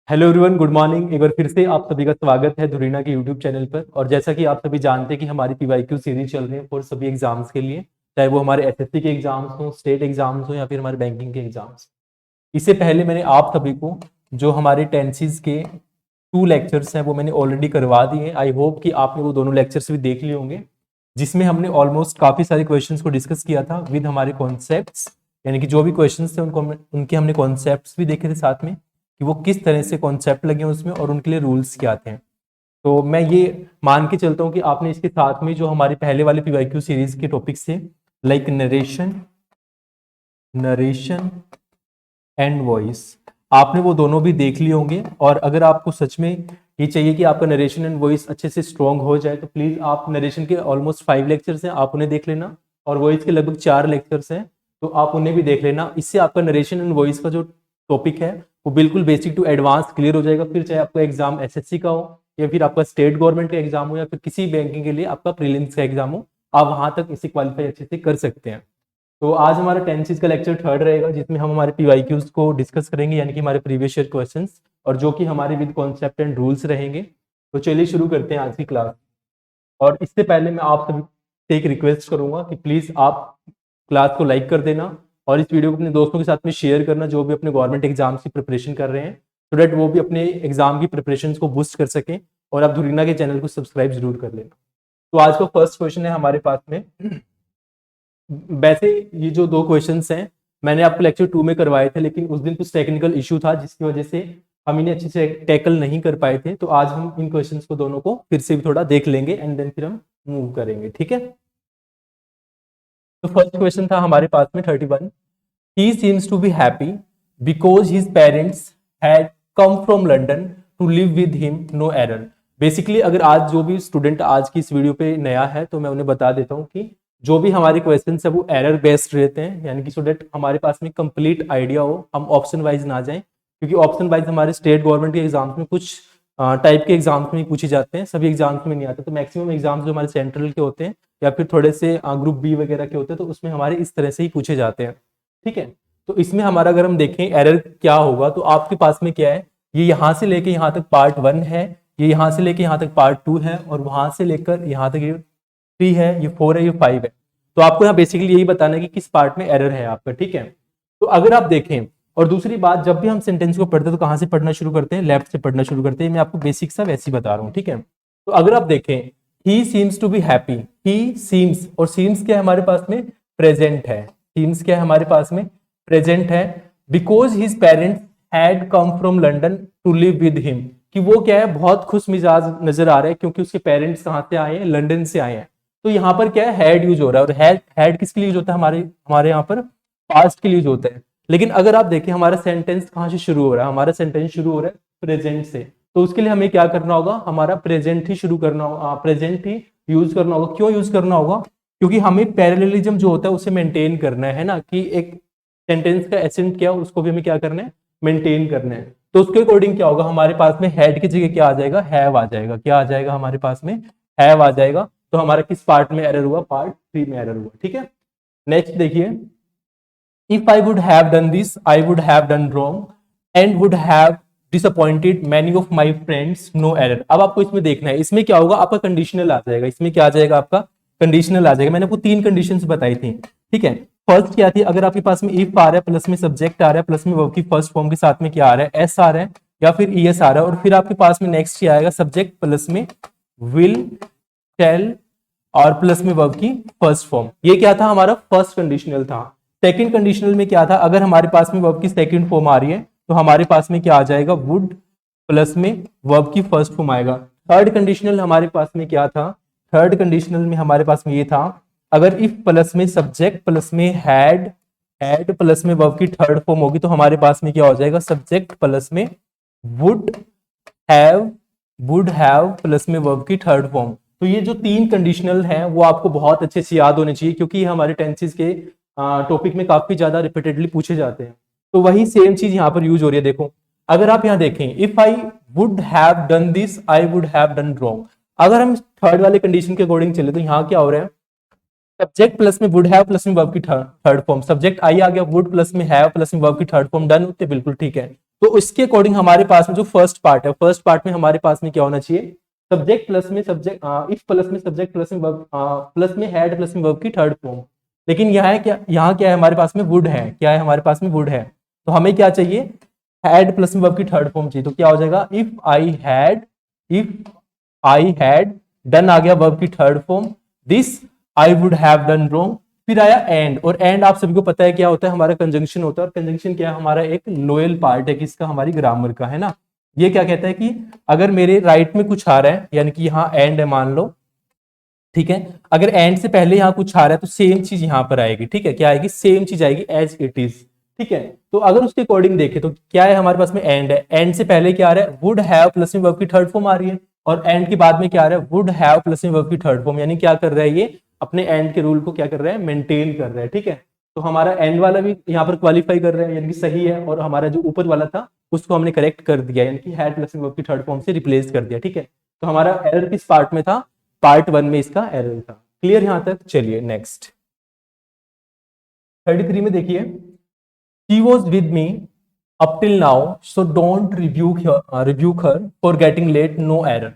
Hello everyone, good morning. एक बार फिर से आप सभी का स्वागत है धुरीना के यूट्यूब चैनल पर। और जैसा कि आप सभी जानते हैं कि हमारी पीवाईक्यू सीरीज चल रही है फॉर सभी एग्जाम्स के लिए, चाहे वो हमारे एसएससी के एग्जाम्स हो, स्टेट एग्जाम्स हो या फिर हमारे बैंकिंग के एग्जाम्स। इससे पहले मैंने आप सभी को जो हमारे टेंसेस के 2 लेक्चर्स हैं वो मैंने ऑलरेडी करवा दिए हैं। आई होप कि आपने वो दोनों लेक्चर्स भी देख लिए होंगे, जिसमें हमने ऑलमोस्ट काफी सारे क्वेश्चंस को डिस्कस किया था विद हमारे कॉन्सेप्ट्स। यानी कि जो भी क्वेश्चंस थे उनके हमने कॉन्सेप्ट्स भी देखे थे साथ में, कि वो किस तरह से कॉन्सेप्ट लगे उसमें और उनके लिए रूल्स क्या थे। तो मैं ये मान के चलता हूँ कि आपने इसके साथ में जो हमारे पहले वाले पीवाईक्यू सीरीज के टॉपिक्स थे, like narration narration and voice, आपने वो दोनों भी देख लिए होंगे। और अगर आपको सच में ये चाहिए कि आपका नरेशन एंड वॉइस अच्छे से स्ट्रॉन्ग हो जाए, तो प्लीज आप नरेशन के ऑलमोस्ट 5 लेक्चर्स हैं, आप उन्हें देख लेना। और वॉइस के लगभग 4 लेक्चर्स हैं, तो आप उन्हें भी देख लेना। इससे आपका नरेशन एंड वॉइस का जो टॉपिक है वो बिल्कुल बेसिक टू एडवांस क्लियर हो जाएगा। फिर चाहे आपका एग्जाम एसएससी का हो या फिर आपका स्टेट गवर्नमेंट का एग्जाम हो या फिर किसी बैंकिंग के लिए आपका प्रीलिम्स का एग्जाम हो, आप वहां तक इसे क्वालिफाई अच्छे से कर सकते हैं। तो आज हमारा टेंसेस का लेक्चर 3rd रहेगा, जिसमें हम हमारे पीवाईक्यूज को डिस्कस करेंगे, यानी कि हमारे प्रीवियस ईयर क्वेश्चंस, और जो कि हमारे विद कॉन्सेप्ट एंड रूल्स रहेंगे। तो चलिए शुरू करते हैं आज की क्लास। और इससे पहले मैं आप सभी से एक रिक्वेस्ट करूंगा कि प्लीज आप क्लास को लाइक कर देना और इस वीडियो को अपने दोस्तों के साथ में शेयर करना, जो भी अपने गवर्नमेंट एग्जाम की प्रिपरेशन कर रहे हैं, सो डेट वो भी अपने एग्जाम की प्रिपरेशन को बूस्ट कर सकें। और आप धुरीना के चैनल को सब्सक्राइब जरूर कर लेना। तो आज का फर्स्ट क्वेश्चन है हमारे पास में। वैसे ये जो 2 क्वेश्चंस हैं मैंने आपको लेक्चर 2 में करवाए थे, लेकिन उस दिन कुछ टेक्निकल इशू था जिसकी वजह से हम इन्हें अच्छे से टैकल नहीं कर पाए थे। तो आज हम इन क्वेश्चंस को दोनों को फिर से भी थोड़ा देख लेंगे एंड देन फिर हम मूव करेंगे, ठीक है। तो फर्स्ट क्वेश्चन था हमारे पास में 31। He seems to be happy because his parents had come from London to live with him, no error. Basically अगर आज जो भी स्टूडेंट आज की इस वीडियो पे नया है तो मैं उन्हें बता देता हूँ कि जो भी हमारे क्वेश्चन है वो एरर बेस्ड रहते हैं, यानी कि सो डेट हमारे पास में कंप्लीट आइडिया हो, हम ऑप्शन वाइज ना जाएं। क्योंकि ऑप्शन वाइज हमारे स्टेट गवर्नमेंट के एग्जाम्स में कुछ टाइप के एग्जाम्स में पूछे जाते हैं, सभी एग्जाम्स में नहीं आते। तो मैक्सिमम एग्जाम्स जो हमारे सेंट्रल के होते हैं या फिर थोड़े से ग्रुप बी वगैरह के होते हैं, तो उसमें हमारे इस तरह से ही पूछे जाते हैं, ठीक है। तो इसमें हमारा अगर हम देखें एरर क्या होगा, तो आपके पास में क्या है, ये यहाँ से लेके यहाँ तक पार्ट 1 है, ये यहाँ से लेके यहाँ तक पार्ट 2 है, और वहां से लेकर यहाँ तक ये 3 है, ये 4 है, ये 5 है। तो आपको यहाँ बेसिकली यही बताना है कि किस पार्ट में एरर है आपका, ठीक है। तो अगर आप देखें, और दूसरी बात, जब भी हम सेंटेंस को पढ़ते हैं तो कहाँ से पढ़ना शुरू करते हैं, लेफ्ट से पढ़ना शुरू करते हैं। मैं आपको बेसिक सा वैसे ही बता रहा हूँ, ठीक है। तो अगर आप देखें, he seems to be happy, he seems, और सीम्स क्या है हमारे पास में, प्रेजेंट है। सीम्स क्या है हमारे पास में, प्रेजेंट है। Because his parents had come from London to live with him, कि वो क्या है, बहुत खुश मिजाज नजर आ रहा है क्योंकि उसके पेरेंट्स कहाँ से आए हैं, लंदन से आए हैं। तो यहाँ पर क्या है, हैड यूज हो रहा है। और हैड किसके लिए यूज होता है, हमारे यहाँ पर पास्ट के लिए यूज होता है। लेकिन अगर आप देखें हमारा सेंटेंस कहाँ से शुरू हो रहा है, हमारा सेंटेंस शुरू हो रहा है प्रेजेंट से। तो उसके लिए हमें क्या करना होगा, हमारा प्रेजेंट ही शुरू करना होगा, प्रेजेंट ही यूज करना होगा। क्यों यूज करना होगा, क्योंकि हमें पैरेललिज्म जो होता है उसे मेंटेन करना है ना, कि एक सेंटेंस का एसेंट क्या उसको भी हमें क्या करना है, मेंटेन करना है। तो उसके अकॉर्डिंग क्या होगा, हमारे पास में हैड की जगह क्या आ जाएगा, हैव आ जाएगा। क्या आ जाएगा हमारे पास में, हैव आ जाएगा। तो हमारा किस पार्ट में एरर हुआ, पार्ट 3 में एरर हुआ, ठीक है। नेक्स्ट देखिए, if I would have done this I would have done wrong and would have disappointed many of my friends, no error. अब आपको इसमें देखना है, इसमें क्या होगा, आपका कंडीशनल आ जाएगा। इसमें क्या आ जाएगा, आपका कंडीशनल आ जाएगा। मैंने आपको 3 कंडीशंस बताई थी, ठीक है। फर्स्ट क्या थी, अगर आपके पास में इफ आ रहा है, प्लस में सब्जेक्ट आ रहा है, प्लस में वर्ब की फर्स्ट फॉर्म के साथ में क्या आ रहा है, एस आ रहा है या फिर ईएस आ रहा है, और फिर आपके पास में नेक्स्ट क्या आएगा, सब्जेक्ट प्लस में विल, टेल और प्लस में वर्ब की फर्स्ट फॉर्म। ये क्या था, हमारा फर्स्ट कंडीशनल था। सेकंड कंडीशनल में क्या था, अगर हमारे पास में वर्ब की सेकंड फॉर्म आ रही है तो हमारे पास में क्या आ जाएगा, वुड प्लस में वर्ब की फर्स्ट फॉर्म आएगा। थर्ड कंडीशनल हमारे पास में क्या था, थर्ड कंडीशनल में हमारे पास में ये था, अगर इफ प्लस में सब्जेक्ट प्लस में हैड प्लस में वर्ब की थर्ड फॉर्म होगी तो हमारे पास में क्या हो जाएगा, सब्जेक्ट प्लस में वुड हैव प्लस में वर्ब की थर्ड फॉर्म। तो ये जो 3 कंडीशनल हैं वो आपको बहुत अच्छे से याद होने चाहिए, क्योंकि हमारे टेंसेस के टॉपिक में काफी ज्यादा रिपीटेडली पूछे जाते हैं। तो वही सेम चीज यहाँ पर यूज हो रही है। देखो, अगर आप यहाँ देखें, if I would have done this I would have done wrong, अगर हम थर्ड वाले कंडीशन के अकॉर्डिंग चले तो यहाँ क्या हो रहा है, सब्जेक्ट प्लस में वुड हैव प्लस में वर्ब की थर्ड फॉर्म, सब्जेक्ट आई आ गया, वुड प्लस में हैव प्लस में वर्ब की थर्ड फॉर्म, डन होते बिल्कुल ठीक है। तो इसके अकॉर्डिंग हमारे पास में जो फर्स्ट पार्ट है, फर्स्ट पार्ट में हमारे पास में क्या होना चाहिए, सब्जेक्ट प्लस में सब्जेक्ट, इफ प्लस में सब्जेक्ट प्लस में वर्ब, प्लस में हैड प्लस में वर्ब की थर्ड फॉर्म। लेकिन यहाँ क्या है हमारे पास में, वुड है, क्या है हमारे पास में, वुड है। तो हमें क्या चाहिए, हैड प्लस में वर्ब की थर्ड फॉर्म चाहिए। तो क्या हो जाएगा, इफ आई हैड डन आ गया वर्ब की third form, this I would have done wrong. फिर आया एंड, और एंड आप सभी को पता है क्या होता है, हमारा कंजंक्शन होता है। और कंजंक्शन क्या है, हमारा एक लोयल पार्ट है किसका, हमारी ग्रामर का, है ना। ये क्या कहता है कि अगर मेरे राइट में कुछ आ रहा है, यानी कि यहाँ एंड है मान लो, ठीक है, अगर एंड से पहले यहाँ कुछ आ रहा है तो सेम चीज यहाँ पर आएगी, ठीक है, क्या आएगी, सेम चीज आएगी एज इट इज, ठीक है। तो अगर उसके अकॉर्डिंग देखें तो क्या है हमारे पास में, एंड है, एंड से पहले क्या आ रहा है, वुड हैव प्लस में वर्ब की थर्ड फॉर्म आ रही है, और एंड के बाद में क्या आ रहा है, वुड हैव प्लस में वर्ब की थर्ड फॉर्म। यानी क्या कर रहा है, ये अपने एंड के रूल को क्या कर रहा है, मेंटेन कर रहा है, ठीक है। तो हमारा एंड वाला भी यहाँ पर क्वालिफाई कर रहा है, यानी कि सही है, और हमारा जो ऊपर वाला था उसको हमने करेक्ट कर दिया, यानी कि हैड प्लस में वर्ब की थर्ड फॉर्म से रिप्लेस कर दिया, ठीक है। तो हमारा एरर किस पार्ट में था, पार्ट 1 में इसका एरर था। क्लियर यहां तक, चलिए नेक्स्ट 33 में देखिए, she was with me up till now so don't rebuke her for getting late, no error.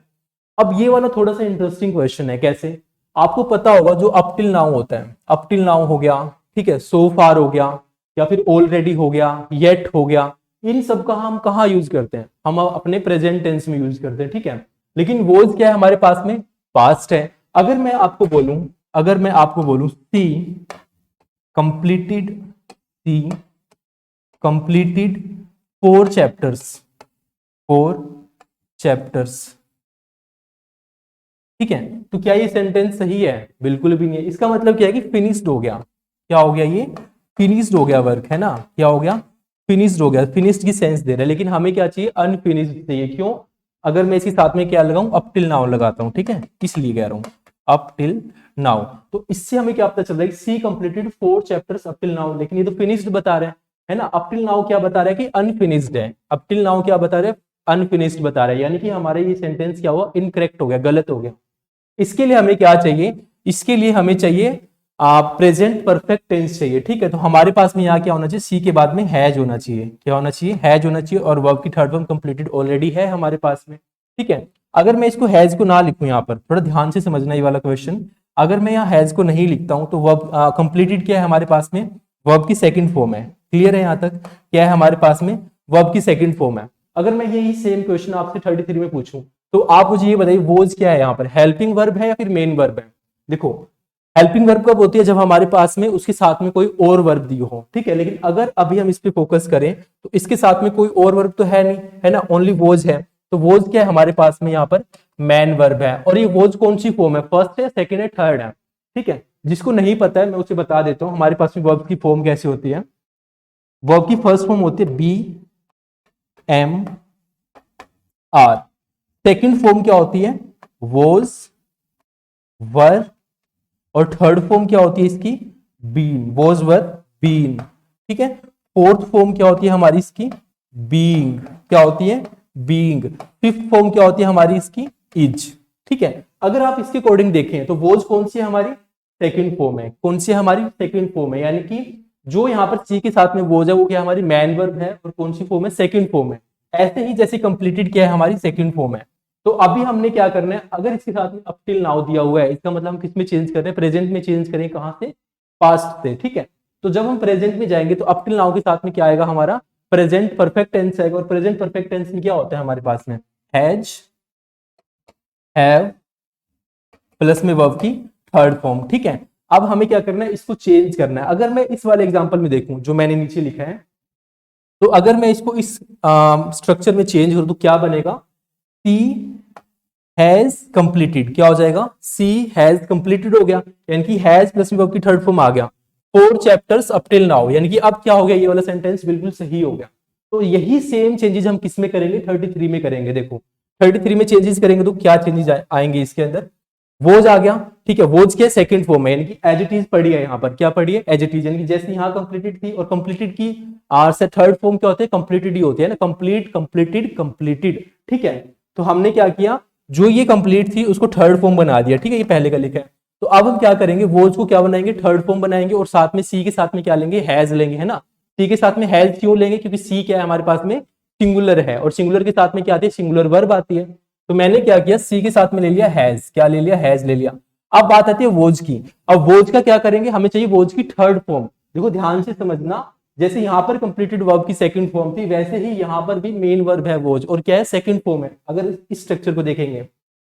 अब ये वाला थोड़ा सा इंटरेस्टिंग क्वेश्चन है। कैसे, आपको पता होगा जो अप टिल नाउ होता है, अप टिल नाउ हो गया, ठीक है, सो फार हो गया, या फिर ऑलरेडी हो गया, येट हो गया, इन सब का हम कहाँ यूज करते हैं, हम अपने प्रेजेंट टेंस में यूज करते हैं, ठीक है। लेकिन वॉज क्या है हमारे पास में, पास्ट है। अगर मैं आपको बोलूं सी कंप्लीटेड 4 चैप्टर्स, ठीक है, तो क्या ये सेंटेंस सही है, बिल्कुल भी नहीं है। इसका मतलब क्या है कि फिनिश्ड हो गया, क्या हो गया, ये फिनिश्ड हो गया वर्क, है ना, क्या हो गया, फिनिश्ड हो गया, फिनिश्ड की सेंस दे रहा है। लेकिन हमें क्या चाहिए, अनफिनिश्ड चाहिए। क्यों, अगर मैं इसके साथ में क्या लगाऊं, अप टिल नाउ लगाता हूं, ठीक है, इसलिए कह रहा हूं अप टिल नाउ। तो इससे हमें क्या पता चल रहा है, she completed 4 chapters up till now, लेकिन ये तो फिनिश्ड बता रहे हैं, है ना। अप टिल नाउ क्या बता रहा है कि अनफिनिश्ड है, अप टिल नाउ क्या बता रहे हैं, अनफिनिश्ड बता रहा है, यानी कि हमारा ये सेंटेंस क्या हुआ, इनकरेक्ट हो गया, गलत हो गया। इसके लिए हमें क्या चाहिए, इसके लिए हमें चाहिए प्रेजेंट परफेक्ट टेंस चाहिए, ठीक है। तो हमारे पास में यहाँ क्या होना चाहिए, सी के बाद में हैज होना चाहिए, क्या होना चाहिए, हैज होना चाहिए, और वर्ब की थर्ड फॉर्म कंप्लीटेड ऑलरेडी है हमारे पास में, ठीक है। अगर मैं इसको हैज को ना लिखूं, यहाँ पर थोड़ा ध्यान से समझना ये वाला क्वेश्चन, अगर मैं यहाँ हैज को नहीं लिखता हूं तो वर्ब कंप्लीटेड क्या है हमारे पास में, वर्ब की सेकंड फॉर्म है। क्लियर है यहाँ तक, क्या है हमारे पास में, वर्ब की सेकंड फॉर्म है। अगर मैं यही सेम क्वेश्चन आपसे 33 में पूछूं तो आप मुझे ये बताइए, वोज क्या है यहाँ पर, हेल्पिंग वर्ब है या फिर मेन वर्ब है। देखो, हेल्पिंग वर्ब कब होती है, जब हमारे पास में उसके साथ में कोई और वर्ब दी हो, ठीक है। लेकिन अगर अभी हम इस पे फोकस करें तो इसके साथ में कोई और वर्ब तो है नहीं, है ना, ओनली वोज है। तो वोज क्या है हमारे पास में यहाँ पर, मैन वर्ब है। और ये वोज कौन सी फॉर्म है, फर्स्ट है, सेकेंड है, थर्ड है, ठीक है। जिसको नहीं पता है मैं उसे बता देता हूँ, हमारे पास में वर्ब की फॉर्म कैसे होती है। वर्ब की फर्स्ट फॉर्म होती है be am are, second form क्या होती है, वोज, वर, और थर्ड फॉर्म क्या होती है इसकी, बीन, वोज, वर, बीन, ठीक है। फोर्थ फॉर्म क्या होती है हमारी इसकी, बीइंग, क्या होती है, बीइंग। फिफ्थ फॉर्म क्या होती है हमारी इसकी, इज, ठीक है। अगर आप इसके अकॉर्डिंग देखें तो वोज कौन सी है हमारी, सेकंड फॉर्म है, कौन सी है हमारी, सेकंड फॉर्म है। यानी कि जो यहाँ पर सी के साथ में वोज है वो क्या हमारी मैन वर्ब है, और कौन सी फॉर्म है, सेकंड फॉर्म है। ऐसे ही जैसे कंप्लीटेड क्या है हमारी, सेकंड फॉर्म है। तो अभी हमने क्या करना है, अगर इसके साथ में अप टिल नाउ दिया हुआ है, इसका मतलब हम किस में चेंज कर रहे हैं, प्रेजेंट में चेंज करें, कहां से, पास्ट से, ठीक है। तो जब हम प्रेजेंट में जाएंगे तो अप टिल नाउ के साथ में क्या आएगा हमारा, प्रेजेंट परफेक्ट टेंस आएगा। और प्रेजेंट परफेक्ट टेंस में क्या होता है हमारे पास में, हैज, हैव, प्लस में वर्ब की थर्ड फॉर्म, ठीक है। अब हमें क्या करना है, इसको चेंज करना है। अगर मैं इस वाले एग्जांपल में देखूं जो मैंने नीचे लिखा है, तो अगर मैं इसको इस स्ट्रक्चर में चेंज करूं तो क्या बनेगा, सी हैज कंप्लीटेड, क्या हो जाएगा, सी हैज कंप्लीटेड हो गया, यानी कि हैज प्लस वर्ब की थर्ड फॉर्म आ गया, 4 चैप्टर्स अप टिल नाउ, यानी कि अब क्या हो गया, ये वाला सेंटेंस बिल्कुल सही हो गया। तो यही सेम चेंजेस हम किस में करेंगे, 33 में करेंगे। देखो 33 में चेंजेस करेंगे तो क्या चेंजेस आएंगे इसके अंदर, वोज आ गया, ठीक है, वोज क्या सेकंड फॉर्म है, यानी कि एज इट इज पढ़ी है, यहाँ पर क्या पढ़ी है, एज इट इज, यानी कि जैसे यहाँ कंप्लीटेड थी, और कंप्लीटेड की आर से थर्ड फॉर्म क्या होते हैं, कंप्लीटेड ही होती है ना, कंप्लीट, कंप्लीटेड, कंप्लीटेड, ठीक है। तो हमने क्या किया, जो ये कंप्लीट थी उसको थर्ड फॉर्म बना दिया, ठीक है, ये पहले का लिखा है। तो अब हम क्या करेंगे, वोज को क्या बनाएंगे, थर्ड फॉर्म बनाएंगे, और साथ में सी के साथ में क्या लेंगे, हैज लेंगे, है ना। सी के साथ में हैज क्यों लेंगे, क्योंकि सी क्या है हमारे पास में, सिंगुलर है, और सिंगुलर के साथ में क्या आती है, सिंगुलर वर्ब आती है। तो मैंने क्या किया, सी के साथ में ले लिया हैज, क्या ले लिया, हैज ले लिया। अब बात आती है वोज की। अब वोज का क्या करेंगे, हमें चाहिए वोज की थर्ड फॉर्म। देखो ध्यान से समझना, जैसे यहाँ पर कंप्लीटेड वर्ब की सेकंड फॉर्म थी, वैसे ही यहाँ पर भी मेन वर्ब है वोज, और क्या है, सेकंड फॉर्म है। अगर इस स्ट्रक्चर को देखेंगे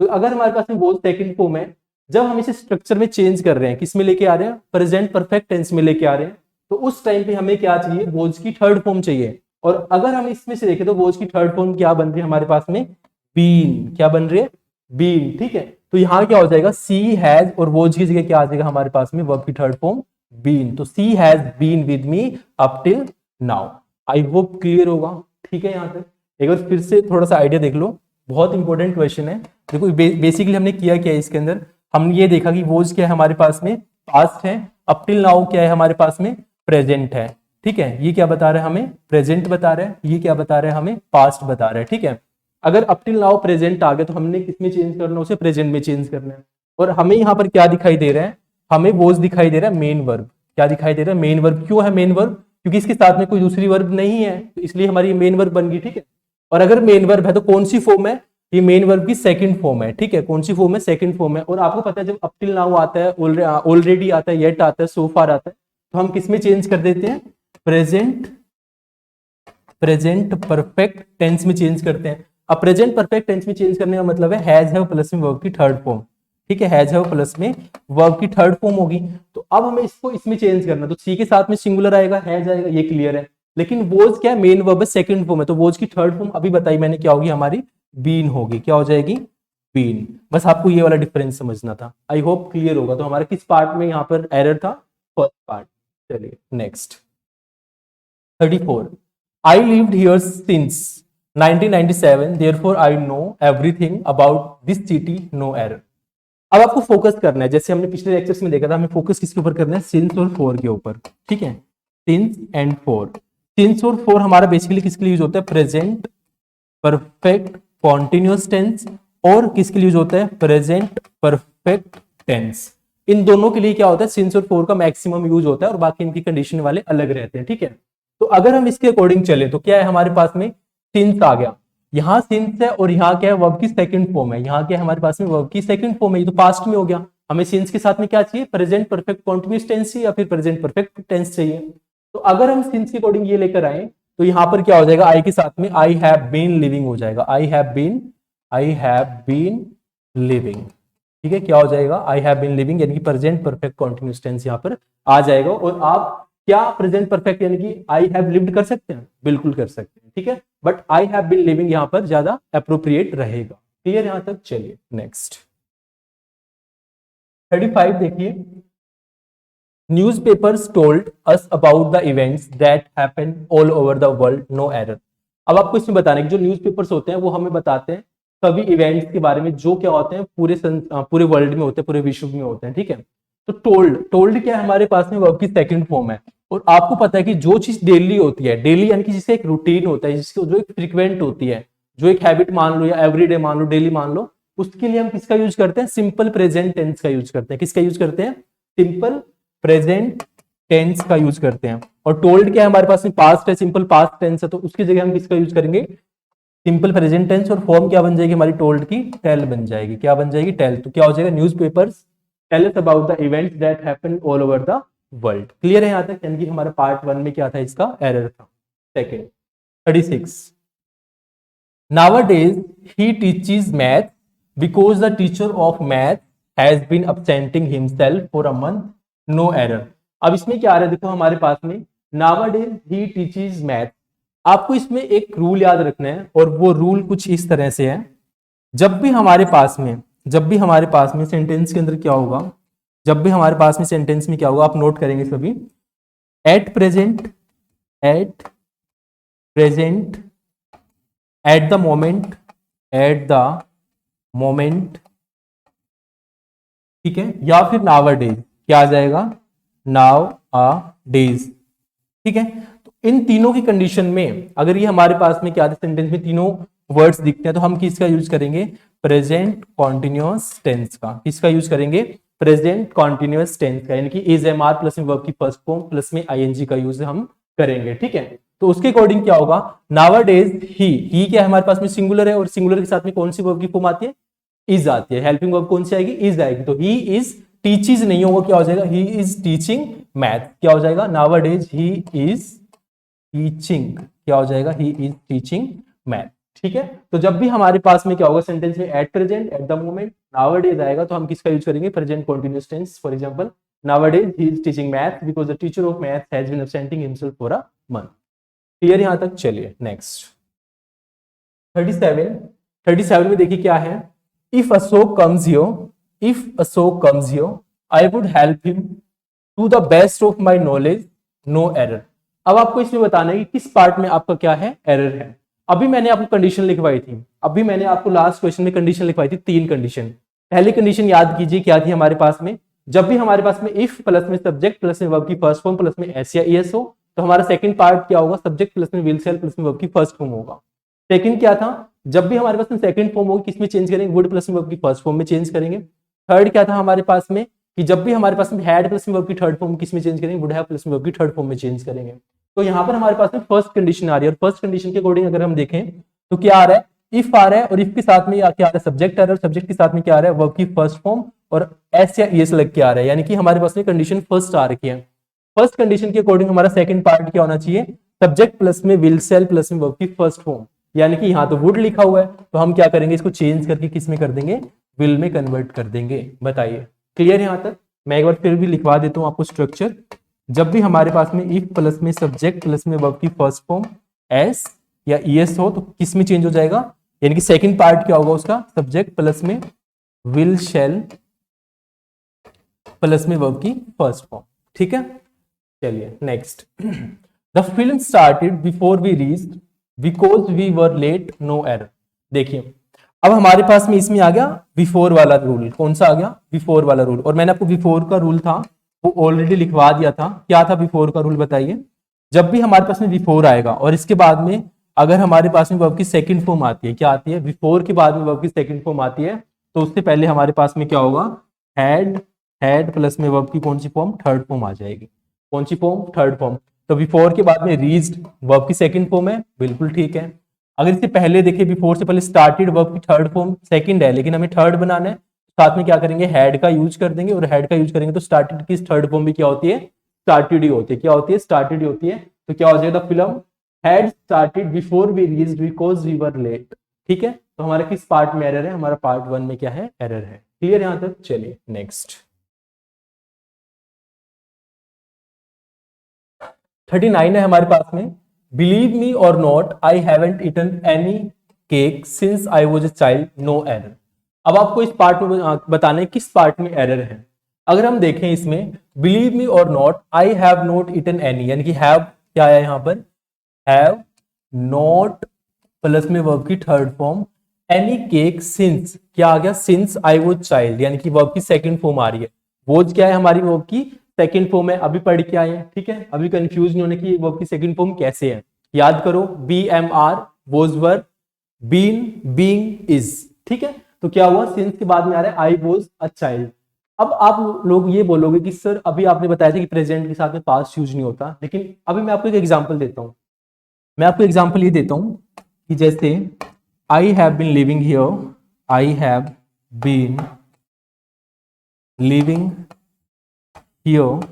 तो अगर हमारे पास में वोज सेकंड फॉर्म है, जब हम इसे स्ट्रक्चर में चेंज कर रहे हैं, किस में लेके आ रहे हैं, प्रेजेंट परफेक्ट टेंस में लेके आ रहे हैं, तो उस टाइम पे हमें क्या चाहिए, वोज की थर्ड फॉर्म चाहिए। और अगर हम इसमें से देखें तो वोज की थर्ड फॉर्म क्या बन रही है हमारे पास में, बीन, क्या बन रही है, बीन। ठीक है, तो यहाँ क्या हो जाएगा, सी हैज, और वोज की जगह क्या आ जाएगा हमारे पास में, वर्ब की थर्ड फॉर्म बीन। तो she has been with me up till now. I hope clear होगा, ठीक है। यहाँ तक एक बार फिर से थोड़ा सा आइडिया देख लो, बहुत इंपॉर्टेंट क्वेश्चन है। देखो बेसिकली हमने किया क्या है इसके अंदर, हमने ये देखा कि वोज क्या है हमारे पास में, पास्ट है, अप टिल नाउ क्या है हमारे पास में, प्रेजेंट है। ठीक है, ये क्या बता रहा है हमें, प्रेजेंट बता रहा है, ये क्या बता रहा है हमें, पास्ट बता रहा है। ठीक है, अगर अप टिल नाउ प्रेजेंट आ गया तो हमने किसमें चेंज करना है, उसे प्रेजेंट में चेंज करना है। और हमें यहाँ पर क्या दिखाई दे रहा है, हमें वोज दिखाई दे रहा है मेन वर्ब। क्या दिखाई दे रहा है, मेन वर्ब। क्यों है मेन वर्ब, क्योंकि इसके साथ में कोई दूसरी वर्ब नहीं है, तो इसलिए हमारी मेन वर्ब बन गई। ठीक है, और अगर मेन वर्ब है तो कौन सी फॉर्म है, ये मेन वर्ब की सेकंड फॉर्म है। ठीक है, कौन सी फॉर्म है, सेकंड फॉर्म है। और आपको पता है जब अप टिल नाउ आता है, ऑलरेडी आता है, येट आता है, सो फार आता है, तो हम किस में चेंज कर देते हैं, प्रेजेंट परफेक्ट टेंस में चेंज करते हैं। अब प्रेजेंट परफेक्ट टेंस में चेंज करने का मतलब है हैज हैव प्लस में वर्ब की थर्ड फॉर्म। ठीक है, हैज हैव प्लस में वर्ब की थर्ड फॉर्म होगी। तो अब हमें इसको इसमें चेंज करना, तो सी के साथ में सिंगुलर आएगा, हैज आएगा, ये क्लियर है। लेकिन वोज क्या है, मेन वर्ब है, सेकंड फॉर्म है, तो वोज की थर्ड फॉर्म अभी बताई मैंने क्या होगी हमारी, बीन होगी। क्या हो जाएगी, बीन। बस आपको ये वाला डिफरेंस समझना था। आई होप क्लियर होगा। तो हमारा किस पार्ट में यहाँ पर एरर था, फर्स्ट पार्ट। चलिए next 34, I lived here since 1997, therefore I know everything about this city, no error। अब आपको फोकस करना है, जैसे हमने पिछले लेक्चर्स में देखा था, हमें फोकस किसके ऊपर करना है, सिंस और फोर के ऊपर। ठीक है, सिंस एंड फोर। सिंस और फोर हमारा बेसिकली किसके लिए यूज होता है, प्रेजेंट परफेक्ट कॉन्टिन्यूअस टेंस, और किसके लिए यूज होता है, प्रेजेंट परफेक्ट टेंस। इन दोनों के लिए क्या होता है, सिंस और फोर का मैक्सिमम यूज होता है, और बाकी इनकी कंडीशन वाले अलग रहते हैं। ठीक है, तो अगर हम इसके अकॉर्डिंग चले तो क्या है हमारे पास में, सिंस आ गया, यहाँ सिंस है, और यहाँ क्या है, वर्ब की सेकंड फॉर्म है। यहाँ क्या है हमारे पास में, वर्ब की सेकंड फॉर्म है, ये तो पास्ट में हो गया। हमें सिंस के साथ में क्या चाहिए, प्रेजेंट परफेक्ट कॉन्टिन्यूअस टेंस चाहिए, या फिर प्रेजेंट परफेक्ट टेंस चाहिए। तो अगर हम सिंस के अकॉर्डिंग ये लेकर आए तो यहाँ पर क्या हो जाएगा, आई के साथ में आई हैव बीन लिविंग हो जाएगा, आई हैव बीन लिविंग। ठीक है, क्या हो जाएगा, आई हैव बीन लिविंग, यानी कि प्रेजेंट परफेक्ट कॉन्टिन्यूअस टेंस यहाँ पर आ जाएगा। और आप क्या प्रेजेंट परफेक्ट यानी कि आई हैव लिव्ड कर सकते हैं, बिल्कुल कर सकते हैं। ठीक है, but I have been living यहां पर ज्यादा अप्रोप्रिएट रहेगा। क्लियर यहां तक। चलिए नेक्स्ट 35 देखिए, newspapers told us about the events that happen all over the world, no error. अब आपको इसमें बताना है कि जो न्यूज़पेपर्स होते हैं वो हमें बताते हैं सभी इवेंट्स के बारे में जो क्या होते हैं पूरे वर्ल्ड में होते हैं, पूरे विश्व में होते हैं। ठीक है, तो टोल्ड क्या है हमारे पास में, वर्ब की सेकंड फॉर्म है। और आपको पता है कि जो चीज डेली होती है, डेली यानी कि जिसका एक रूटीन होता है, जिसको जो एक फ्रीक्वेंट होती है, जो एक हैबिट मान लो, या एवरीडे मान लो, डेली मान लो, उसके लिए हम किसका यूज करते हैं, सिंपल प्रेजेंट टेंस का यूज करते हैं। किसका यूज करते हैं, सिंपल प्रेजेंट टेंस का यूज करते हैं। और टोल्ड क्या है हमारे पास में, पास्ट है, सिंपल पास्ट टेंस है, तो उसकी जगह हम किसका यूज करेंगे, सिंपल प्रेजेंट टेंस। और फॉर्म क्या बन जाएगी हमारी टोल्ड की, टेल बन जाएगी। क्या बन जाएगी, टेल। तो क्या हो जाएगा, newspapers tell us about the events that happen all over the world. Clear है यहां तक, यानी कि हमारा पार्ट 1 में क्या था, इसका एरर था। Second 36, nowadays he teaches math because the teacher of math has been absenting himself for a month, no error। अब इसमें क्या आ रहा है, देखो हमारे पास में nowadays he teaches math। आपको इसमें एक रूल याद रखना है, और वो रूल कुछ इस तरह से है, जब भी हमारे पास में सेंटेंस के अंदर क्या होगा, जब भी हमारे पास में सेंटेंस में क्या होगा, आप नोट करेंगे सभी, eight present, at the moment, ठीक है, या फिर नाउ डेज, क्या आ जाएगा, नाउ आ डेज। ठीक है, तो इन तीनों की कंडीशन में अगर ये हमारे पास में क्या सेंटेंस में तीनों वर्ड्स दिखते हैं, तो हम किसका यूज करेंगे, प्रेजेंट कॉन्टिन्यूअस टेंस का। किसका यूज करेंगे, प्रेजेंट कॉन्टिन्यूअस टेंस का, यानी कि इज एम आर प्लस में वर्ब की फर्स्ट फॉर्म प्लस में आईएनजी का यूज हम करेंगे। ठीक है, तो उसके अकॉर्डिंग क्या होगा, नाउअडेज ही क्या है हमारे पास में सिंगुलर है, और सिंगुलर के साथ में कौन सी वर्ब की फॉर्म आती है, इज आती है। हेल्पिंग वर्ब कौन सी आएगी, इज आएगी। तो ही इज टीचीज नहीं होगा, क्या हो जाएगा, ही इज टीचिंग मैथ। क्या हो जाएगा, नाउअडेज ही इज टीचिंग, क्या हो जाएगा, ही इज टीचिंग मैथ। ठीक है, तो जब भी हमारे पास में क्या होगा सेंटेंस में at present, at the moment, nowadays आएगा तो हम किसका यूज करेंगे, present continuous tense. For example, nowadays he is teaching math because the teacher of math has been absenting himself for a month। Clear यहां तक। चलिए next 37 में देखिए क्या है, if Ashok comes here, if Ashok comes here I would help him to the best of my knowledge, no error. अब आपको इसमें बताना है कि किस पार्ट में आपका क्या है, एरर है। अभी मैंने आपको कंडीशन लिखवाई थी, अभी मैंने आपको लास्ट क्वेश्चन में कंडीशन लिखवाई थी, 3 कंडीशन। पहली कंडीशन याद कीजिए क्या थी हमारे पास में, जब भी हमारे पास में इफ प्लस में सब्जेक्ट प्लस में वर्ब की फर्स्ट फॉर्म प्लस में एस या ईएस हो, तो हमारा सेकंड पार्ट क्या होगा, सब्जेक्ट प्लस में विल सेल प्लस में वर्ब की फर्स्ट फॉर्म होगा। सेकंड क्या था, जब भी हमारे पास में सेकंड फॉर्म होगी किसमें चेंज करेंगे, वुड प्लस में वर्ब की फर्स्ट फॉर्म में चेंज करेंगे। थर्ड क्या था हमारे पास में, कि जब भी हमारे पास में हैड प्लस में वर्ब की थर्ड फॉर्म किसमें चेंज करेंगे, वुड हैव प्लस में वर्ब की थर्ड फॉर्म में चेंज करेंगे। तो यहाँ पर हमारे पास में फर्स्ट कंडीशन आ रही है, और फर्स्ट कंडीशन के अकॉर्डिंग अगर हम देखें तो क्या आ रहा है, इफ आ रहा है, और इफ के साथ में क्या आ रहा है, सब्जेक्ट आ रहा है, सब्जेक्ट के साथ में क्या आ रहा है, वर्ब की फर्स्ट फॉर्म और एस या ईएस लग के आ रहा है, यानी कि हमारे पास में कंडीशन फर्स्ट आ रखी है। फर्स्ट कंडीशन के अकॉर्डिंग हमारा सेकंड पार्ट क्या होना चाहिए, सब्जेक्ट प्लस में विल सेल प्लस में वर्ब की फर्स्ट फॉर्म, यानी कि यहाँ तो वुड लिखा हुआ है, तो हम क्या करेंगे, इसको चेंज करके किस में कर देंगे, विल में कन्वर्ट कर देंगे। बताइए क्लियर है यहाँ तक। मैं एक बार फिर भी लिखवा देता हूँ आपको स्ट्रक्चर। जब भी हमारे पास में इफ प्लस में सब्जेक्ट प्लस में वर्ब की फर्स्ट फॉर्म एस या ईएस हो तो किस में चेंज हो जाएगा, यानी कि सेकंड पार्ट क्या होगा उसका, सब्जेक्ट प्लस में विल शैल प्लस में वर्ब की फर्स्ट फॉर्म। ठीक है, चलिए next. The film started before we reached because we were late, no error. देखिए अब हमारे पास में इसमें आ गया बिफोर वाला रूल, कौन सा आ गया, बिफोर वाला रूल। और मैंने आपको बिफोर का रूल था वो ऑलरेडी लिखवा दिया था। क्या था बिफोर का रूल बताइए, जब भी हमारे पास में बिफोर आएगा और इसके बाद में अगर हमारे पास में वर्ब की सेकंड फॉर्म आती है, क्या आती है, बिफोर के बाद में वर्ब की सेकंड फॉर्म आती है, तो उससे पहले हमारे पास में क्या होगा, हैड प्लस में वर्ब की कौन सी फॉर्म, थर्ड फॉर्म आ जाएगी। कौन सी फॉर्म, थर्ड फॉर्म। तो बिफोर के बाद में रीच्ड वर्ब की सेकंड फॉर्म है, बिल्कुल ठीक है। अगर इससे पहले देखिए, बिफोर से पहले स्टार्टेड वर्ब की थर्ड फॉर्म सेकंड है, लेकिन हमें थर्ड बनाना है, साथ में क्या करेंगे, हैड का यूज कर देंगे, और हैड का यूज करेंगे तो स्टार्टेड की थर्ड फॉर्म भी क्या होती है, स्टार्टेड ही होती है। क्या होती है, स्टार्टेड ही होती है। तो क्या हो जाएगा, the film had started before we reached because we were late. ठीक है, तो हमारा किस पार्ट में एरर है, हमारा पार्ट 1 में क्या है, एरर है। क्लियर यहां तक। चलिए नेक्स्ट 39 है हमारे पास में, believe me or not I haven't eaten any cake since I was a child, no error. अब आपको इस पार्ट में बताना है किस पार्ट में एरर है। अगर हम देखें इसमें, believe me or not I have not eaten any, यानी कि हैव क्या है यहाँ पर, हैव नॉट प्लस में वर्ब की third form, any cake since क्या आ गया, सिंस आई वाज चाइल्ड, यानी कि वर्ब की सेकंड फॉर्म आ रही है। वोज क्या है हमारी वर्ब की सेकंड फॉर्म है, अभी पढ़ के आए हैं। ठीक है, अभी कंफ्यूज नहीं होने की वर्ब की सेकंड फॉर्म कैसे है, याद करो, be am are was were, been being is. ठीक है, तो क्या हुआ, सिंस के बाद में आ रहा है आई वॉज अ चाइल्ड। अब आप लोग ये बोलोगे कि सर अभी आपने बताया था कि प्रेजेंट के साथ में पास्ट यूज नहीं होता, लेकिन अभी मैं आपको एक एग्जांपल देता हूं। मैं आपको एग्जांपल ये देता हूं कि जैसे I have been living here, I have been living here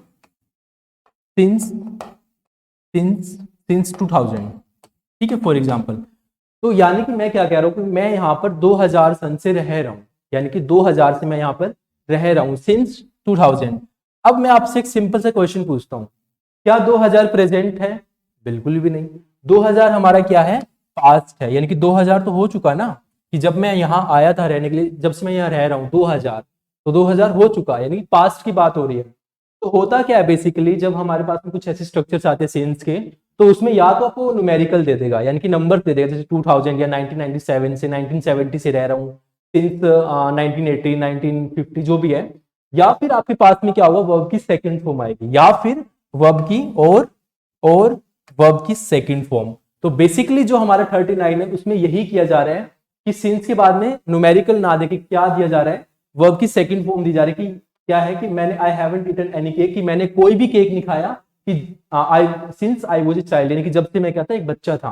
since 2000। ठीक है, फॉर एग्जांपल। तो यानी कि मैं क्या कह रहा हूं कि मैं यहाँ पर 2000 सन से रह रहा हूं, यानी कि 2000 से मैं यहाँ पर रह रहा हूं सिंस 2000। अब मैं आपसे एक सिंपल सा क्वेश्चन पूछता हूं, क्या 2000 प्रेजेंट है, बिल्कुल भी नहीं। 2000 हमारा क्या है, पास्ट है, यानी कि 2000 तो हो चुका ना, कि जब मैं यहाँ आया था रहने के लिए, जब से मैं यहाँ रह रहा हूँ 2000, तो 2000 हो चुका, यानी कि पास्ट की बात हो रही है। तो होता क्या है बेसिकली, जब हमारे पास में कुछ ऐसे स्ट्रक्चर्स आते हैं सेंस के, तो उसमें या तो आपको न्यूमेरिकल दे देगा, यानी कि नंबर दे देगा, जैसे 2000 या 1997 से 1970 से रह रहा हूँ, सिंस 1980 1950 जो भी है, या फिर आपके पास में क्या होगा, वर्ब की सेकंड फॉर्म आएगी, या फिर वर्ब की और वर्ब की सेकंड फॉर्म। तो बेसिकली जो हमारा 39 है उसमें यही किया जा रहा है कि सिंस के बाद में न्यूमेरिकल ना देके क्या दिया जा रहा है, वर्ब की सेकंड फॉर्म दी जा रही है। कि क्या है कि मैंने I haven't eaten any cake, कि मैंने कोई भी केक नहीं खाया कि I since I was a child, यानी कि जब से मैं क्या था, एक बच्चा था,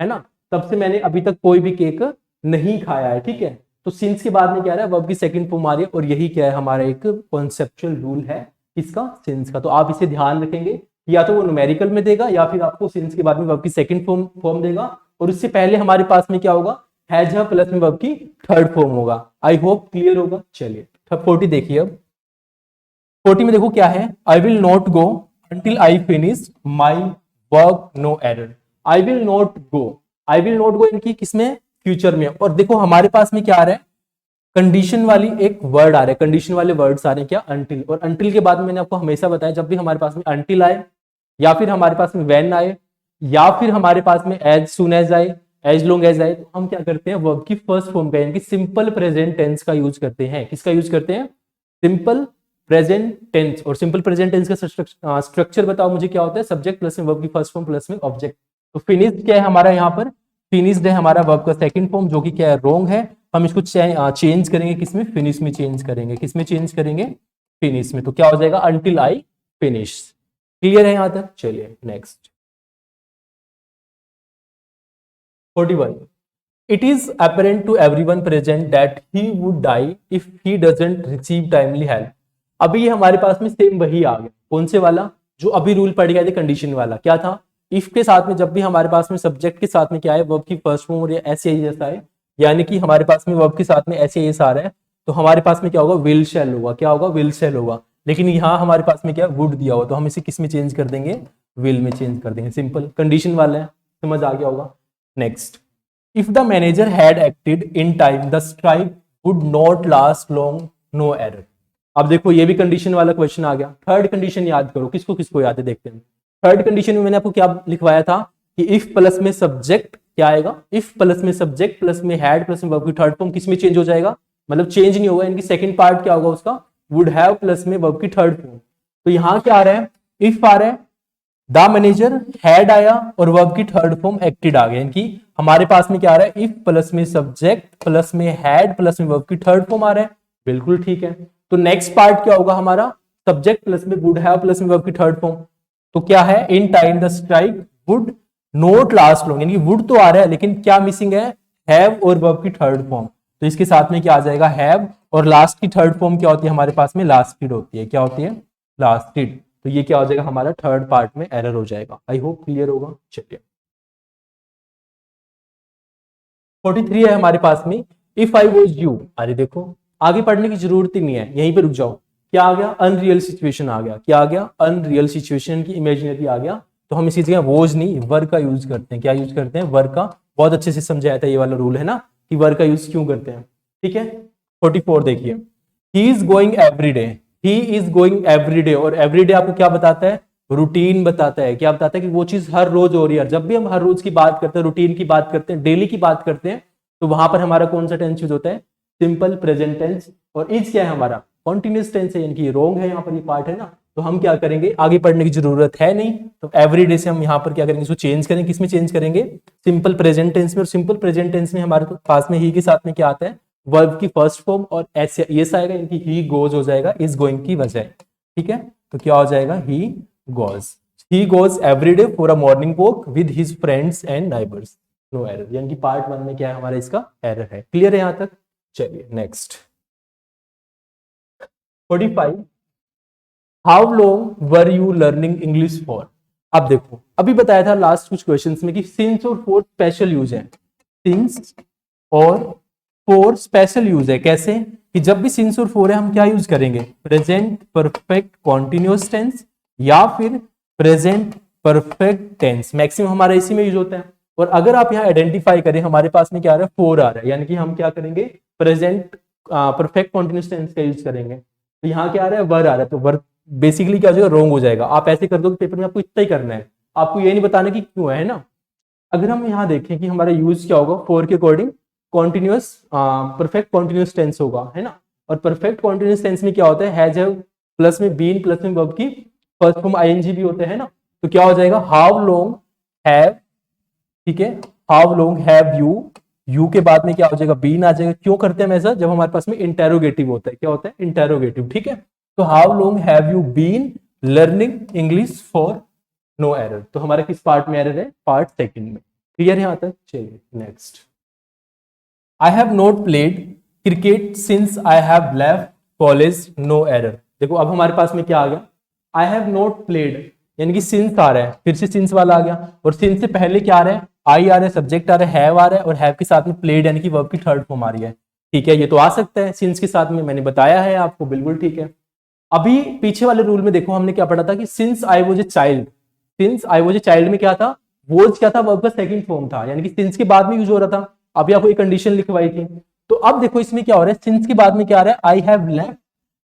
है ना, तब से मैंने अभी तक कोई भी केक नहीं खाया है, ठीक है। तो सिंस के बाद में क्या आ रहा है, वर्ब की सेकंड फॉर्म आ रही है, और यही क्या है हमारा एक कॉन्सेप्चुअल रूल है इसका, सिंस का। तो आप इसे ध्यान रखेंगे, या तो वो न्यूमेरिकल में देगा या फिर आपको सिंस के बाद में वर्ब की सेकंड फॉर्म देगा, और उससे पहले हमारे पास में क्या होगा, हैज है प्लस में वर्ब की थर्ड फॉर्म होगा। आई होप क्लियर होगा। चलिए 40 देखिए अब। 40 में देखो क्या है, I will not go until I finish my work no error. I will not go, I will not go इनकी किसमें, फ्यूचर में। और देखो हमारे पास में क्या आ रहा है, कंडीशन वाली एक वर्ड आ रहा है, कंडीशन वाले वर्ड्स आ रहे हैं क्या, अंटिल। और अंटिल के बाद मैंने आपको हमेशा बताया, जब भी हमारे पास में अंटिल आए, या फिर हमारे पास में व्हेन आए, या फिर हमारे पास में एज सून एज आए, एज लॉन्ग एज आए, तो हम क्या करते हैं, वर्ब की फर्स्ट फॉर्म का यानी कि सिंपल प्रेजेंट टेंस का यूज करते हैं। किसका यूज करते हैं, सिंपल प्रेजेंट टेंस। और सिंपल प्रेजेंट टेंस का स्ट्रक्चर बताओ मुझे क्या होता है, सब्जेक्ट प्लस में वर्ब की फर्स्ट फॉर्म प्लस में ऑब्जेक्ट। तो फिनिश्ड क्या है हमारा, यहाँ पर फिनिश्ड है हमारा वर्ब का सेकंड फॉर्म, जो कि क्या है, रॉन्ग है। हम इसको चेंज करेंगे, किसमें, फिनिश में चेंज करेंगे। किसमें चेंज करेंगे, फिनिश में। तो क्या हो जाएगा, अंटिल आई फिनिश। क्लियर है यहां तक। चलिए next 41। It is apparent to everyone present that he would die if he doesn't receive timely help। अभी ये हमारे पास में सेम वही आ गया, कौन से वाला, जो अभी रूल पड़ गया था, कंडीशन वाला। क्या था, इफ के साथ में जब भी हमारे पास में सब्जेक्ट के साथ में क्या है, वर्ब की फर्स्ट फॉर्म और एस एस आए, यानी कि हमारे पास में वर्ब के साथ में एस एस आ रहा है, तो हमारे पास में क्या होगा, विल शैल होगा। क्या होगा, विल शैल होगा। लेकिन यहाँ हमारे पास में क्या वुड दिया हुआ, तो हम इसे किस में चेंज कर देंगे, विल में चेंज कर देंगे। सिंपल कंडीशन वाला है, समझ आ गया होगा। Next, if the manager had acted in time the strike would not last long, no error। अब देखो ये भी कंडीशन वाला क्वेश्चन आ गया। थर्ड कंडीशन याद करो, किसको किसको याद है देखते हैं। थर्ड कंडीशन में मैंने आपको क्या लिखवाया था कि इफ प्लस में सब्जेक्ट क्या आएगा, इफ प्लस में सब्जेक्ट प्लस में हैड प्लस में वर्ब की थर्ड फॉर्म किस में चेंज हो जाएगा, मतलब चेंज नहीं होगा, इनकी सेकंड पार्ट क्या होगा उसका, वुड हैव प्लस में वर्ब की थर्ड फॉर्म। तो यहां क्या आ रहा है, इफ आ रहा है, द मैनेजर हैड आया और वर्ब की थर्ड फॉर्म एक्टेड आ गया। इनकी हमारे पास में क्या आ रहा है, इफ प्लस में सब्जेक्ट प्लस में हैड प्लस में वर्ब की थर्ड फॉर्म आ रहा है। बिल्कुल ठीक है। तो नेक्स्ट पार्ट क्या होगा हमारा, सब्जेक्ट प्लस में वुड हैव प्लस में वर्ब की थर्ड फॉर्म। तो क्या है, in time the strike would not last long, यानी कि वुड तो आ रहा है लेकिन क्या मिसिंग है, हैव और वर्ब की थर्ड फॉर्म। तो इसके साथ में क्या आ जाएगा, हैव, और लास्ट की थर्ड फॉर्म क्या होती है हमारे पास में, लास्टेड होती है। क्या होती है, लास्टेड। तो ये क्या हो जाएगा हमारा, थर्ड पार्ट में एरर हो जाएगा। आई होप क्लियर होगा। चलिए 43 है हमारे पास में, इफ आई वॉज यू। अरे देखो आगे पढ़ने की जरूरत ही नहीं है, यहीं पे रुक जाओ। क्या आ गया, अनरियल सिचुएशन आ गया। क्या आ गया, अनरियल सिचुएशन की इमेजिनरी आ गया। तो हम इसी जगह वॉज नहीं, वर का यूज करते हैं। क्या यूज करते हैं, वर का। बहुत अच्छे से समझाया था ये वाला रूल है ना, कि वर का यूज क्यों करते हैं। ठीक है 44 देखिए, he is going every day, he is going every day. और एवरी डे आपको क्या बताता है, रूटीन बताता है। क्या बताता है कि वो चीज हर रोज हो रही है। जब भी हम हर रोज की बात करते हैं, रूटीन की बात करते हैं, डेली की बात करते हैं, तो वहां पर हमारा कौन सा टेंस यूज होता है, सिंपल प्रेजेंट टेंस। और इज क्या है हमारा, कॉन्टिन्यूस टेंस है, यानी कि रॉन्ग है यहाँ पर, ये पार्ट है ना। तो हम क्या करेंगे, आगे पढ़ने की जरूरत है नहीं। तो एवरी डे से हम यहाँ पर क्या करेंगे, इसको चेंज करेंगे। किसमें चेंज करेंगे, सिंपल प्रेजेंट टेंस में। और सिंपल प्रेजेंट टेंस में हमारे पास में ही के साथ में क्या आता है, वर्ब की फर्स्ट फॉर्म और एस यस आएगा, इनकी ही गोज हो जाएगा इज गोइंग की वजह। ठीक है, तो क्या हो जाएगा, he goes. He goes every day for a morning walk with his friends and neighbours, no error. यानी कि पार्ट 1 में क्या है हमारा, इसका एरर है। क्लियर है यहां तक। चलिए next 45, how long were you learning English for. अब देखो अभी बताया था लास्ट कुछ क्वेश्चंस में कि सिंस और फॉर स्पेशल यूज है। सिंस और फॉर स्पेशल यूज है। कैसे, कि जब भी सिंस और फॉर है हम क्या यूज करेंगे, प्रेजेंट परफेक्ट कॉन्टिन्यूअस टेंस या फिर प्रेजेंट परफेक्ट टेंस। मैक्सिमम हमारा इसी में यूज होता है। और अगर आप यहाँ आइडेंटिफाई करें, हमारे पास में क्या आ रहा है, फॉर आ रहा है, यानी कि हम क्या करेंगे, प्रेजेंट परफेक्ट कॉन्टिन्यूअस टेंस का यूज करेंगे। तो यहाँ क्या आ रहा है, वर आ रहा है। तो वर बेसिकली क्या हो जाएगा, रॉन्ग हो जाएगा। आप ऐसे कर दो पेपर में, आपको इतना ही करना है, आपको ये नहीं बताना कि क्यों है ना। अगर हम यहाँ देखें कि हमारा यूज क्या होगा, फॉर के according continuous perfect continuous tense होगा, है ना। और परफेक्ट कॉन्टिन्यूअस टेंस में क्या होता है, हैज हैव प्लस में बीन प्लस में वर्ब की फर्स्ट फॉर्म आईएनजी भी होते हैं ना। तो क्या हो जाएगा, हाउ लॉन्ग हैव। ठीक है, how long have you, you के बाद में क्या हो जाएगा, बीन आ जाएगा। क्यों करते हैं ऐसा, जब हमारे पास में इंटेरोगेटिव होता है। क्या होता है, इंटेरोगेटिव। ठीक है, तो how long have you been learning English for no error. तो हमारा किस पार्ट में एरर है? पार्ट सेकंड में। क्लियर है यहाँ तक? चलिए next. I have not played cricket since I have left college, no error. देखो अब हमारे पास में क्या आ गया? आई हैव नॉट प्लेड, यानी कि सिंस आ रहा है, फिर से सिंस वाला आ गया, और सिंस से पहले क्या आ रहा है? आई आ रहा है, सब्जेक्ट आ रहा है, हैव आ रहा है, और हैव के साथ में प्लेड यानी कि वर्ब की थर्ड फॉर्म आ रही है। ठीक है, ये तो आ सकता है सिंस के साथ में, मैंने बताया है आपको, बिल्कुल ठीक है। अभी पीछे वाले रूल में देखो हमने क्या पढ़ा था कि since I was a child, since I was a child में क्या था? वॉज क्या था? वर्ब का सेकंड फॉर्म था, यानी कि सिंस के बाद में यूज हो रहा था। अभी आपको एक कंडीशन लिखवाई थी। तो अब देखो इसमें क्या हो रहा है? सिंस के बाद में क्या आ रहा है? आई हैव लेफ्ट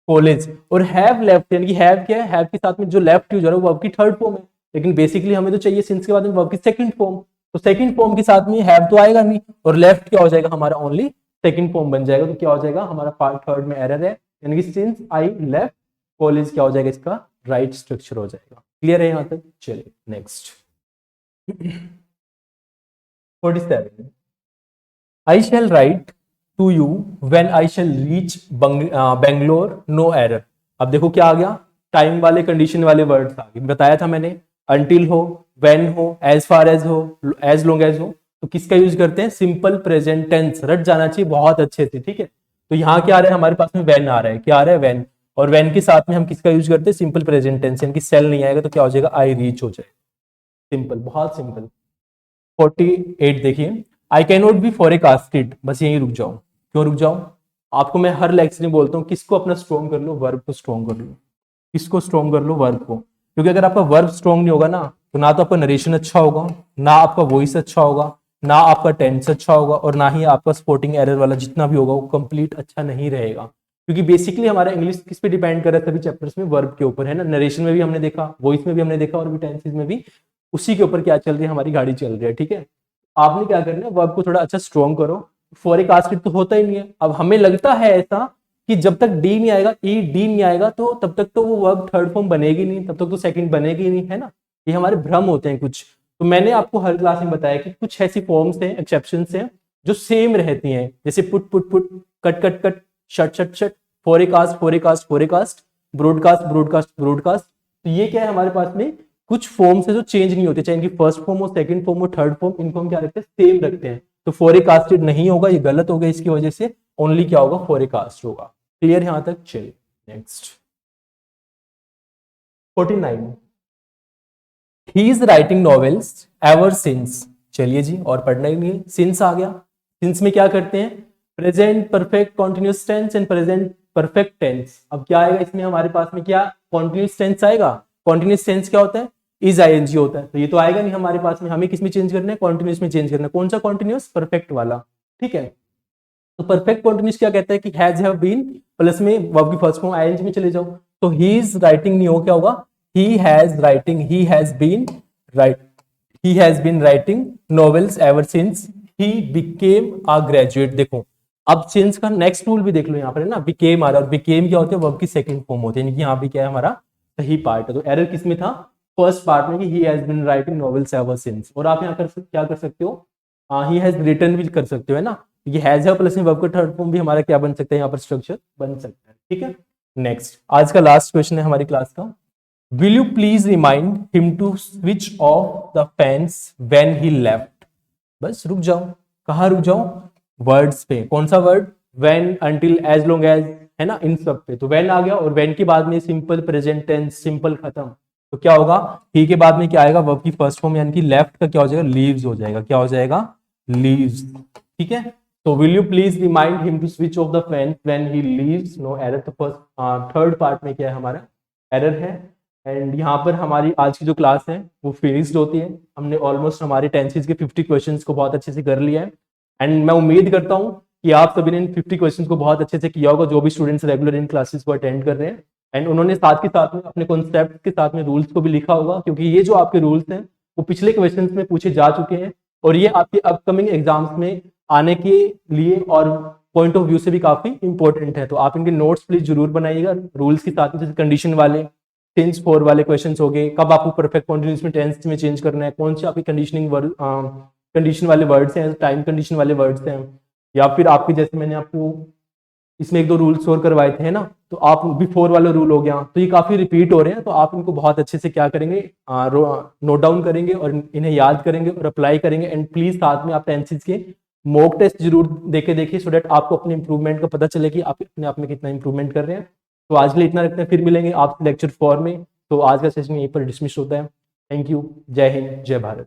कॉलेज, और हैव लेफ्ट यानी कि हैव क्या है? हैव के साथ में जो लेफ्ट यूज हो रहा है वो वर्ब की थर्ड फॉर्म है, लेकिन बेसिकली हमें तो चाहिए सिंस के बाद में वर्ब की सेकंड फॉर्म। तो सेकंड फॉर्म के साथ में हैव तो आएगा नहीं, और लेफ्ट क्या हो जाएगा? हमारा ओनली सेकंड फॉर्म बन जाएगा। तो क्या हो जाएगा? हमारा पार्ट थर्ड में एरर है, यानी कि सिंस आई लेफ्ट कॉलेज क्या हो जाएगा? इसका राइट स्ट्रक्चर हो जाएगा। क्लियर है यहाँ तक? चलिए next. 47 I shall write to you when I shall reach Bangalore, no error. अब देखो क्या आ गया? टाइम वाले कंडीशन वाले वर्ड्स आ गए। बताया था मैंने, अंटिल हो, व्हेन हो, एज फार एज हो, एज लॉन्ग एज हो, तो किसका यूज करते हैं? Simple present tense. रट जाना चाहिए बहुत अच्छे से, ठीक है। तो यहाँ क्या आ रहा है हमारे पास में? व्हेन आ रहा है। क्या आ रहा है? व्हेन। और व्हेन के साथ में हम किसका यूज करते हैं? सिंपल प्रेजेंट टेंस, यानी कि सेल नहीं आएगा तो क्या हो जाएगा? आई रीच हो जाएगा। सिंपल, बहुत सिंपल। 48 देखिए, आई कैन नॉट बी फॉरकास्टेड, बस यहीं रुक जाओ। क्यों रुक जाओ? आपको मैं हर लेक्चर में बोलता हूँ किसको अपना स्ट्रॉन्ग कर लो? वर्ब को स्ट्रॉन्ग कर लो। किसको स्ट्रॉन्ग कर लो? वर्ब को। क्योंकि अगर आपका वर्ब स्ट्रॉन्ग नहीं होगा ना तो आपका नरेशन अच्छा होगा, ना आपका वॉइस अच्छा होगा, ना आपका टेंस अच्छा होगा, और ना ही आपका स्पोर्टिंग एरर वाला जितना भी होगा वो कंप्लीट अच्छा नहीं रहेगा। क्योंकि बेसिकली हमारा इंग्लिश किस पे डिपेंड कर रहा है सभी चैप्टर्स में? वर्ब के ऊपर, है ना। नरेशन में भी हमने देखा, वॉइस में भी हमने देखा, और भी टेंसेस में भी उसी के ऊपर क्या चल रही है? हमारी गाड़ी चल रही है, ठीक है। आपने क्या करना है? वर्ब को थोड़ा अच्छा स्ट्रॉन्ग करो। फॉरकास्टेड तो होता ही नहीं है। अब हमें लगता है ऐसा कि जब तक डी नहीं आएगा, ई डी नहीं आएगा, तो तब तक तो वो वर्ब थर्ड फॉर्म बनेगी नहीं, तब तक तो सेकंड बनेगी नहीं, है ना। ये हमारे भ्रम होते हैं कुछ। तो मैंने आपको हर क्लास में बताया कि कुछ ऐसी फॉर्म्स हैं, एक्सेप्शंस हैं, जो सेम रहती हैं, जैसे put put put, cut cut cut, shut shut shut, forecast forecast forecast, broadcast broadcast broadcast. तो ये क्या है हमारे पास में? कुछ फॉर्म्स है जो चेंज नहीं होते, चाहे इनकी फर्स्ट फॉर्म हो, सेकंड फॉर्म हो, थर्ड फॉर्म, इनको हम क्या रखते हैं? सेम रखते हैं। तो फॉरकास्टेड नहीं होगा, ये गलत हो गया, इसकी वजह से ओनली क्या होगा? फॉरकास्ट होगा। क्लियर यहां तक? चलिए next. 49 he is writing novels ever since. चलिए जी, और पढ़ना ही नहीं है, सिंस आ गया। सिंस में क्या करते हैं? Present perfect continuous tense and present perfect tense. अब क्या आएगा इसमें हमारे पास में? क्या कॉन्टिन्यूस टेंस आएगा? कॉन्टिन्यूस टेंस क्या होता है? इज आईएनजी होता है, तो ये तो आएगा नहीं हमारे पास में। हमें किस में चेंज करना है? कॉन्टिन्यूस में चेंज करना है। कौन सा कॉन्टिन्यूस? परफेक्ट वाला, ठीक है। तो परफेक्ट कॉन्टिन्यूस क्या कहता है कि हैज हैव बीन प्लस में वर्ब की फर्स्ट फॉर्म आईएनजी में चले जाओ। तो ही इज राइटिंग नहीं हो, क्या होगा? He has writing, he has been write, he has been writing novels ever since he became a graduate. देखो अब सिंस का नेक्स्ट रूल भी देख लो यहाँ पर, है ना। बिकेम आ रहा है, और बिकेम क्या होते हैं? वर्ब की सेकंड फॉर्म होती है, यानी कि यहाँ भी क्या है हमारा? सही पार्ट है। तो एरर किस में था? फर्स्ट पार्ट में, कि he has been writing novels ever since. और आप यहाँ क्या कर सकते हो? ही हैज रिटन भी कर सकते हो, है ना। ये हैज है प्लस में वर्ब का थर्ड फॉर्म भी हमारा क्या बन सकता है? यहाँ पर स्ट्रक्चर बन सकता है, ठीक है। नेक्स्ट, आज का लास्ट क्वेश्चन है हमारी क्लास का। Will you please remind him to switch off the fans when he left. बस रुक जाओ। कहाँ रुक जाओ? वर्ड्स पे। कौन सा word? When, until, as long as, है ना, इन सब पे। तो व्हेन आ गया, और व्हेन के बाद में सिंपल प्रेजेंट टेंस, सिंपल खत्म। तो क्या होगा? ही के बाद में क्या आएगा? वर्ब की फर्स्ट फॉर्म, यानी कि लेफ्ट का क्या हो जाएगा? लीव्स हो जाएगा। क्या हो जाएगा? लीव्स, ठीक है। तो will you please remind him to switch off the fan when he leaves, no error. तो फर्स्ट थर्ड पार्ट में क्या है हमारा? एरर है। एंड यहाँ पर हमारी आज की जो क्लास है वो फिनिश्ड होती है। हमने ऑलमोस्ट हमारे टेंसेस के 50 क्वेश्चंस को बहुत अच्छे से कर लिया है। एंड मैं उम्मीद करता हूँ कि आप सभी ने इन 50 क्वेश्चंस को बहुत अच्छे से किया होगा, जो भी स्टूडेंट्स रेगुलर इन क्लासेस को अटेंड कर रहे हैं। एंड उन्होंने साथ के साथ में अपने कॉन्सेप्ट के साथ में रूल्स को भी लिखा होगा, क्योंकि ये जो आपके रूल्स हैं वो पिछले क्वेश्चंस में पूछे जा चुके हैं, और ये आपके अपकमिंग एग्जाम्स में आने के लिए और पॉइंट ऑफ व्यू से भी काफी इंपॉर्टेंट है। तो आप इनके नोट्स प्लीज जरूर बनाइएगा रूल्स के साथ में, जैसे कंडीशन वाले, सिंस फॉर वाले क्वेश्चंस हो गए, कब आपको परफेक्ट कॉन्टिन्यूस में टेंस में चेंज करना है, कौन से आपकी कंडीशनिंग वर्ड, कंडीशन वाले वर्ड्स हैं, टाइम कंडीशन वाले वर्ड्स हैं, या फिर आपके जैसे मैंने आपको इसमें एक दो रूल्स और करवाए थे, है ना, तो आप बिफोर वाला रूल हो गया, तो ये काफी रिपीट हो रहे हैं, तो आप इनको बहुत अच्छे से क्या करेंगे, नोट डाउन करेंगे और इन्हें याद करेंगे और अप्लाई करेंगे। एंड प्लीज साथ में आप टेंसेस के मॉक टेस्ट जरूर देके देखिए, सो दैट आपको अपने इंप्रूवमेंट का पता चले कि आप अपने आप में कितना इंप्रूवमेंट कर रहे हैं। तो आज के लिए इतना रखते हैं, फिर मिलेंगे आप लेक्चर 4 में। तो आज का सेशन यहीं पर डिसमिस होता है। Thank you. जय हिंद, जय भारत।